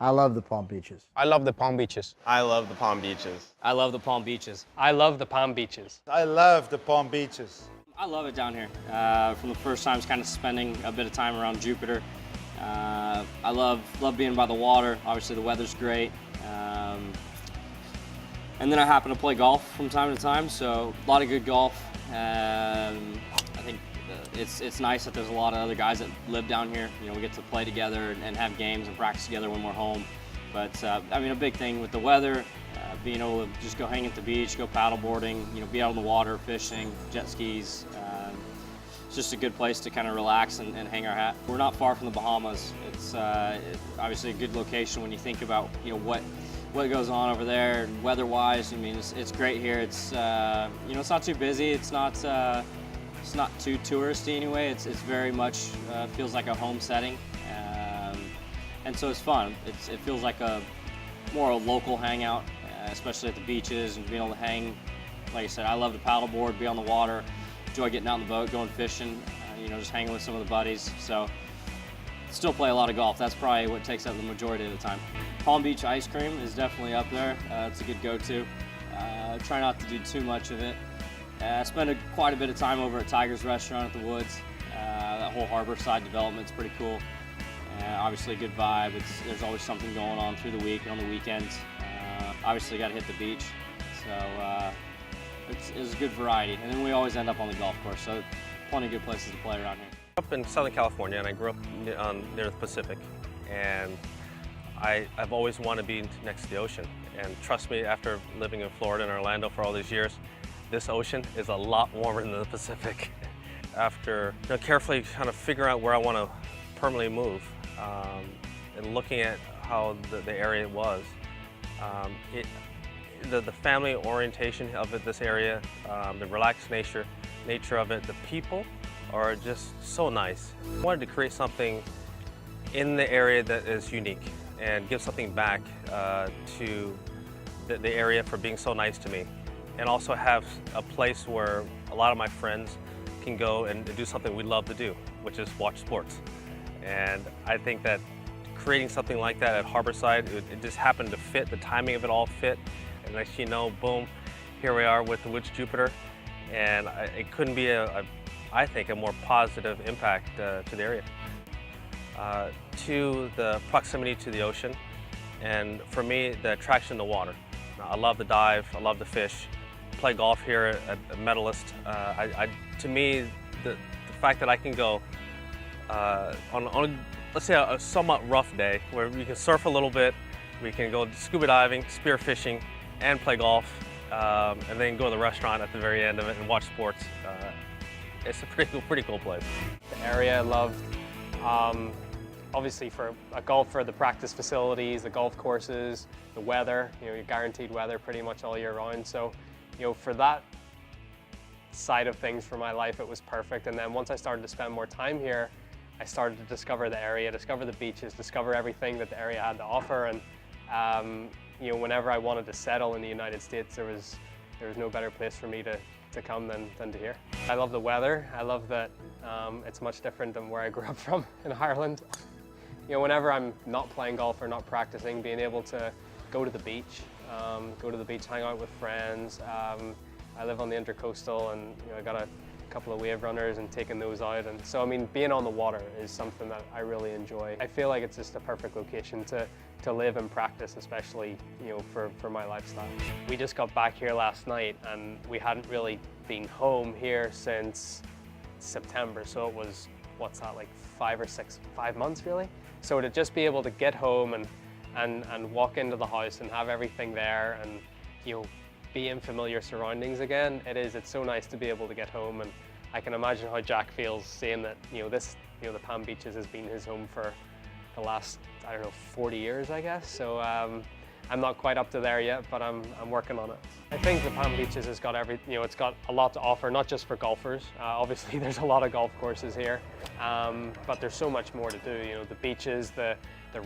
I love the Palm Beaches. I love the Palm Beaches. I love the Palm Beaches. I love the Palm Beaches. I love the Palm Beaches. I love the Palm Beaches. I love it down here. From the first time, kind of spending a bit of time around Jupiter. I love being by the water. Obviously, the weather's great. And then I happen to play golf from time to time, so a lot of good golf. I think it's nice that there's a lot of other guys that live down here. You know, we get to play together and have games and practice together when we're home. But I mean, a big thing with the weather, being able to just go hang at the beach, go paddleboarding, you know, be out on the water, fishing, jet skis. It's just a good place to kind of relax and hang our hat. We're not far from the Bahamas. It's obviously a good location when you think about, you know, what goes on over there weather-wise. I mean, it's great here. It's you know, it's not too busy. It's not too touristy anyway. It's very much feels like a home setting, and so it's fun. It feels like more a local hangout, especially at the beaches and being able to hang. Like I said, I love to paddleboard, be on the water, enjoy getting out on the boat, going fishing. You know, just hanging with some of the buddies. So still play a lot of golf. That's probably what takes up the majority of the time. Palm Beach ice cream is definitely up there. It's a good go-to. Try not to do too much of it. I spend quite a bit of time over at Tiger's Restaurant at the Woods. That whole harbor side development's pretty cool. Obviously a good vibe. There's always something going on through the week and on the weekends. Obviously got to hit the beach. So it's a good variety. And then we always end up on the golf course. So plenty of good places to play around here. Up in Southern California, and I grew up near the Pacific, and I've always wanted to be next to the ocean. And trust me, after living in Florida and Orlando for all these years, this ocean is a lot warmer than the Pacific. After carefully kind of figuring out where I want to permanently move, and looking at how the area was, the family orientation of this area, the relaxed nature of it, the people are just so nice. I wanted to create something in the area that is unique and give something back to the area for being so nice to me, and also have a place where a lot of my friends can go and do something we love to do, which is watch sports. And I think that creating something like that at Harborside, it just happened to fit, the timing of it all fit, and next you know, boom, here we are with the Woods Jupiter, and it couldn't be I think a more positive impact to the area. To the proximity to the ocean, and for me, the attraction to water. I love to dive, I love to fish, play golf here at Medalist. To me, the fact that I can go on let's say a somewhat rough day where we can surf a little bit, we can go scuba diving, spear fishing, and play golf, and then go to the restaurant at the very end of it and watch sports. It's a pretty cool place. The area I loved, obviously for a golfer, the practice facilities, the golf courses, the weather, you know, you're guaranteed weather pretty much all year round. So, you know, for that side of things for my life, it was perfect. And then once I started to spend more time here, I started to discover the area, discover the beaches, discover everything that the area had to offer. And, you know, whenever I wanted to settle in the United States, there was no better place for me to come than to here. I love the weather. I love that it's much different than where I grew up from in Ireland. You know, whenever I'm not playing golf or not practicing, being able to go to the beach, hang out with friends. I live on the Intercoastal, and you know, I got a couple of wave runners and taking those out. And so, I mean, being on the water is something that I really enjoy. I feel like it's just a perfect location to live and practice, especially, you know, for my lifestyle. We just got back here last night, and we hadn't really been home here since September. So it was, what's that, like 5 months really? So to just be able to get home and walk into the house and have everything there, and you know, be in familiar surroundings again, it's so nice to be able to get home. And I can imagine how Jack feels saying that, you know, the Palm Beaches has been his home for the last, I don't know, 40 years, I guess. So I'm not quite up to there yet, but I'm working on it. I think the Palm Beaches has got it's got a lot to offer, not just for golfers. Obviously, there's a lot of golf courses here, but there's so much more to do. You know, the beaches, the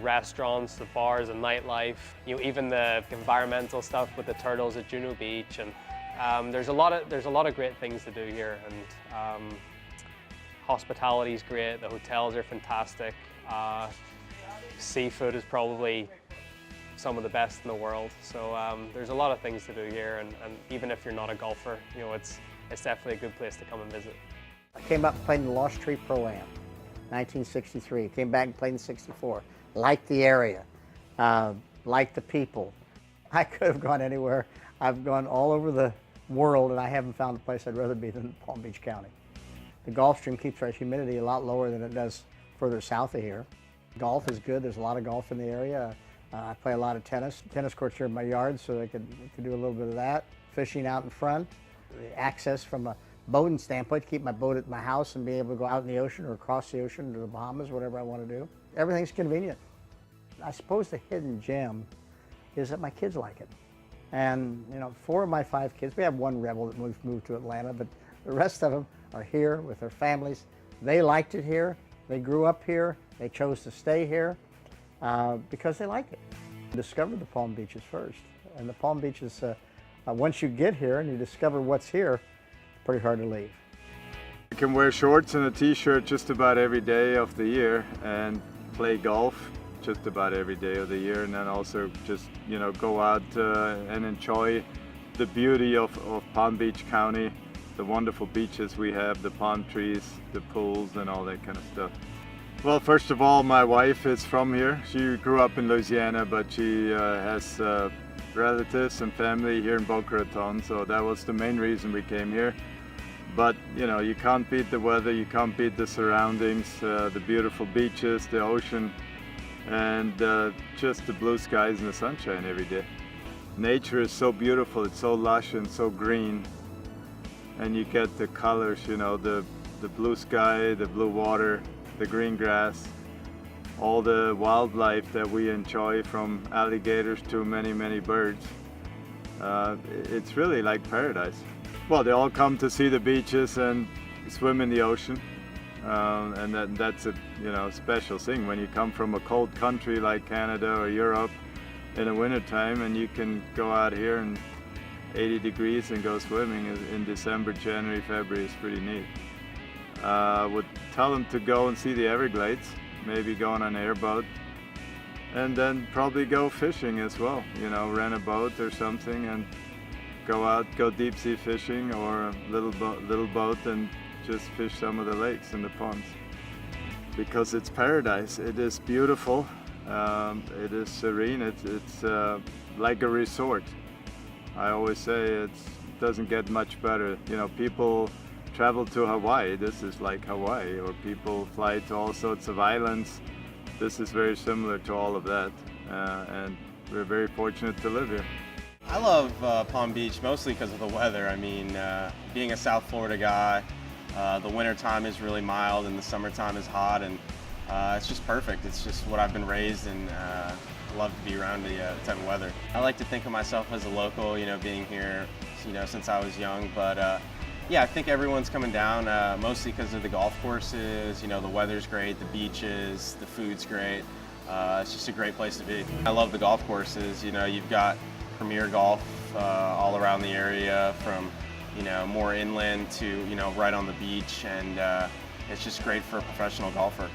restaurants, the bars and nightlife. You know, even the environmental stuff with the turtles at Juno Beach, and there's a lot of great things to do here. And hospitality is great. The hotels are fantastic. Seafood is probably some of the best in the world. So there's a lot of things to do here, and even if you're not a golfer, you know, it's definitely a good place to come and visit. I came up and played in the Lost Tree Pro-Am, 1963. Came back and played in 64. Liked the area, liked the people. I could have gone anywhere. I've gone all over the world, and I haven't found a place I'd rather be than Palm Beach County. The Gulf Stream keeps our humidity a lot lower than it does further south of here. Golf is good. There's a lot of golf in the area. I play a lot of tennis. Tennis courts are in my yard, so I could do a little bit of that. Fishing out in front. The access from a boating standpoint, to keep my boat at my house and be able to go out in the ocean or across the ocean to the Bahamas, whatever I want to do. Everything's convenient. I suppose the hidden gem is that my kids like it. And, you know, 4 of my 5 kids, we have one rebel that moved to Atlanta, but the rest of them are here with their families. They liked it here. They grew up here. They chose to stay here because they like it. Discover the Palm Beaches first. And the Palm Beaches, once you get here and you discover what's here, it's pretty hard to leave. You can wear shorts and a t-shirt just about every day of the year and play golf just about every day of the year, and then also just, you know, go out and enjoy the beauty of Palm Beach County, the wonderful beaches we have, the palm trees, the pools, and all that kind of stuff. Well, first of all, my wife is from here. She grew up in Louisiana, but she has relatives and family here in Boca Raton, so that was the main reason we came here. But, you know, you can't beat the weather, you can't beat the surroundings, the beautiful beaches, the ocean, and just the blue skies and the sunshine every day. Nature is so beautiful, it's so lush and so green, and you get the colors, you know, the blue sky, the blue water, the green grass, all the wildlife that we enjoy, from alligators to many, many birds. It's really like paradise. Well, they all come to see the beaches and swim in the ocean. And that's a, you know, special thing when you come from a cold country like Canada or Europe in the wintertime, and you can go out here in 80 degrees and go swimming in December, January, February. Is pretty neat. Would tell them to go and see the Everglades, maybe go on an airboat, and then probably go fishing as well. You know, rent a boat or something and go out, go deep sea fishing, or a little boat and just fish some of the lakes and the ponds. Because it's paradise. It is beautiful. It is serene. It's like a resort. I always say it doesn't get much better. You know, people travel to Hawaii. This is like Hawaii. Or people fly to all sorts of islands. This is very similar to all of that. And we're very fortunate to live here. I love Palm Beach mostly because of the weather. I mean, being a South Florida guy, the winter time is really mild and the summertime is hot, and it's just perfect. It's just what I've been raised, and love to be around the type of weather. I like to think of myself as a local, you know, being here, you know, since I was young. But yeah, I think everyone's coming down mostly because of the golf courses. You know, the weather's great, the beaches, the food's great. It's just a great place to be. I love the golf courses. You know, you've got premier golf all around the area, from, you know, more inland to, you know, right on the beach, and it's just great for a professional golfer.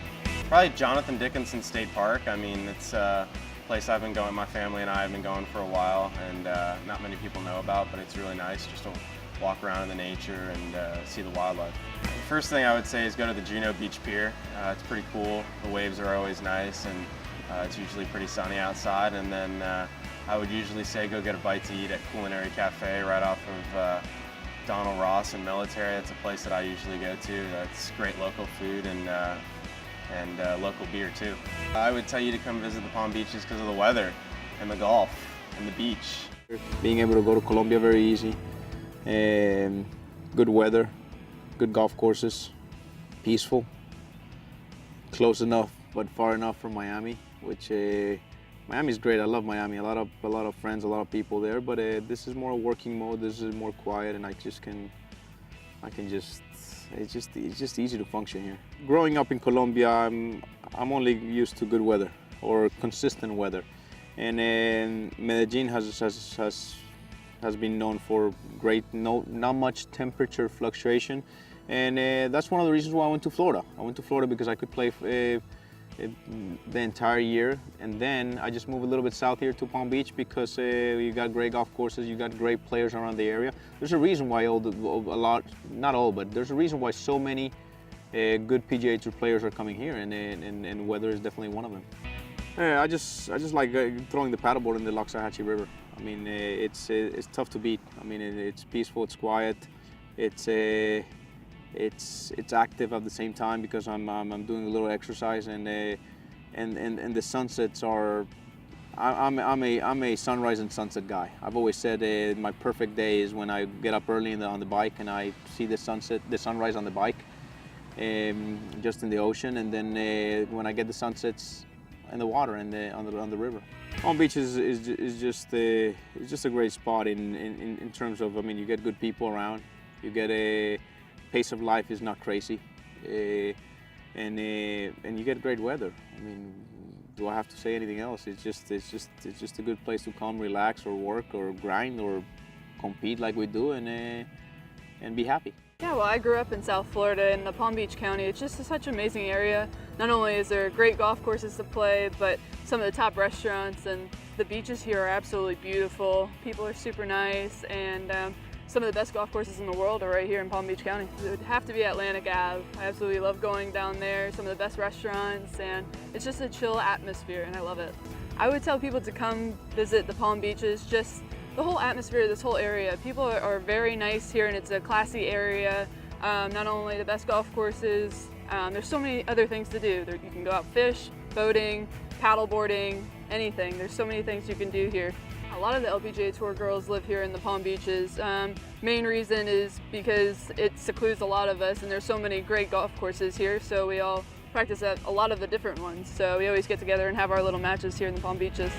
Probably Jonathan Dickinson State Park. I mean, it's a place I've been going, my family and I have been going for a while, and not many people know about, but it's really nice just to walk around in the nature and see the wildlife. The first thing I would say is go to the Juneau Beach Pier. It's pretty cool. The waves are always nice, and it's usually pretty sunny outside. And then I would usually say go get a bite to eat at Culinary Cafe right off of Donald Ross and Military. That's a place that I usually go to. That's great local food and local beer too. I would tell you to come visit the Palm Beaches because of the weather and the golf and the beach. Being able to go to Colombia very easy, and good weather, good golf courses, peaceful, close enough but far enough from Miami, which Miami's great. I love Miami. A lot of friends, a lot of people there. But this is more working mode. This is more quiet, and it's just easy to function here. Growing up in Colombia, I'm only used to good weather or consistent weather, and Medellin has been known for great, not much temperature fluctuation, and that's one of the reasons why I went to Florida. I went to Florida because I could play the entire year, and then I just moved a little bit south here to Palm Beach because you got great golf courses, you got great players around the area. There's a reason why not all, but there's a reason why so many good PGA Tour players are coming here, and weather is definitely one of them. I just like throwing the paddleboard in the Loxahatchee River. I mean, it's tough to beat. I mean, it's peaceful, it's quiet, it's active at the same time because I'm doing a little exercise, and the sunsets are. I'm a sunrise and sunset guy. I've always said my perfect day is when I get up early on the bike and I see the sunrise on the bike, just in the ocean, and then when I get the sunsets in the water and on the river. Palm Beach is just a great spot in terms of, I mean, you get good people around, you get a pace of life is not crazy, and you get great weather. I mean, do I have to say anything else? It's just a good place to come, relax, or work, or grind, or compete like we do, and be happy. Yeah, well, I grew up in South Florida in the Palm Beach County. It's just such an amazing area. Not only is there great golf courses to play, but some of the top restaurants, and the beaches here are absolutely beautiful. People are super nice, and some of the best golf courses in the world are right here in Palm Beach County. It would have to be Atlantic Ave. I absolutely love going down there. Some of the best restaurants, and it's just a chill atmosphere, and I love it. I would tell people to come visit the Palm Beaches. Just the whole atmosphere of this whole area. People are very nice here, and it's a classy area. Not only the best golf courses, there's so many other things to do. You can go out fish, boating, paddleboarding, anything. There's so many things you can do here. A lot of the LPGA Tour girls live here in the Palm Beaches. Main reason is because it secludes a lot of us, and there's so many great golf courses here, so we all practice at a lot of the different ones. So we always get together and have our little matches here in the Palm Beaches.